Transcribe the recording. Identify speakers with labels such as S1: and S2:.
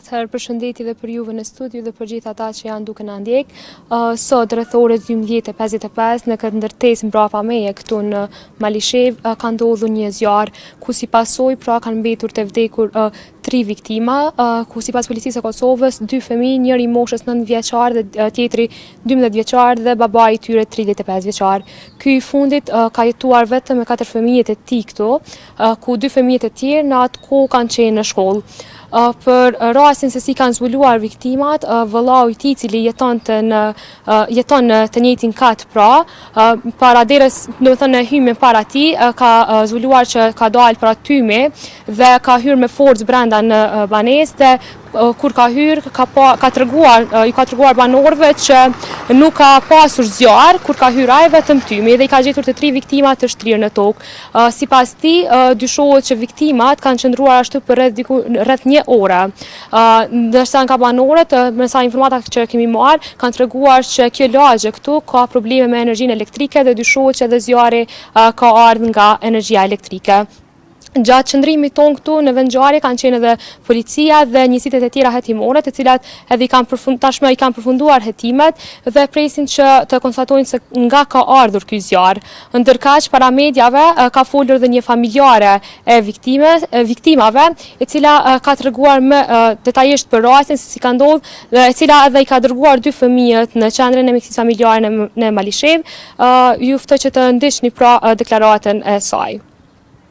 S1: Herë përshëndetje dhe për juve në studio dhe për gjithë ata që janë duke na ndjek. Sot rreth orës 12:55 në këtë ndërtesë mbrapa meje këtu në Malishev ka ndodhur një zjarr ku si pasojë pra kanë mbetur të vdekur 3 viktima, ku sipas policisë së Kosovës 2 fëmijë, njëri moshës 9 vjeçar dhe tjetri 12 vjeçar dhe babai i tyre 35 vjeçar. Ky i fundit ka jetuar vetëm me 4 fëmijët e tij këtu, ku 2 fëmijët e tjerë në atë kohë kanë qenë në shkollë. Për rastin se si kanë zbuluar viktimat, vëllau i tij i cili jeton të njëjtin kat pra, para derës, domethënë në hyrjen para tij, ka zbuluar që ka dalë pra tymi dhe ka hyrë me forcë brenda në banesë dhe kur ka hyrë ka treguar banorëve që nuk ka pasur zjarr kur ka hyrë ai, vetëm tymi dhe i ka gjetur të 3 viktima të shtrirë në tokë. Sipas tij, dyshohet që viktimat kanë qëndruar ashtu për rreth 1 ore. Ndërsa nga banorët, me sa informata që kemi marrë, kanë treguar që kjo lagje këtu ka probleme me energjinë elektrike dhe dyshohet që edhe zjarri ka ardhur nga energjia elektrike. Gjatë qëndrimit tonë këtu në vend ngjarje kanë qenë edhe policia dhe njësitë e tjera hetimore, të cilat edhe tashmë i kanë përfunduar hetimet dhe presin që të konstatojnë se nga ka ardhur ky zjarr. Ndërkaq para mediave ka folur edhe një familjare e viktimave, e cila ka treguar më detajisht për rastin se si ka ndodhur dhe e cila edhe i ka dërguar 2 fëmijët në qendrën e mjekësisë familjare në Malishev. Ju ftoj që të ndiqni pra deklaratën e saj.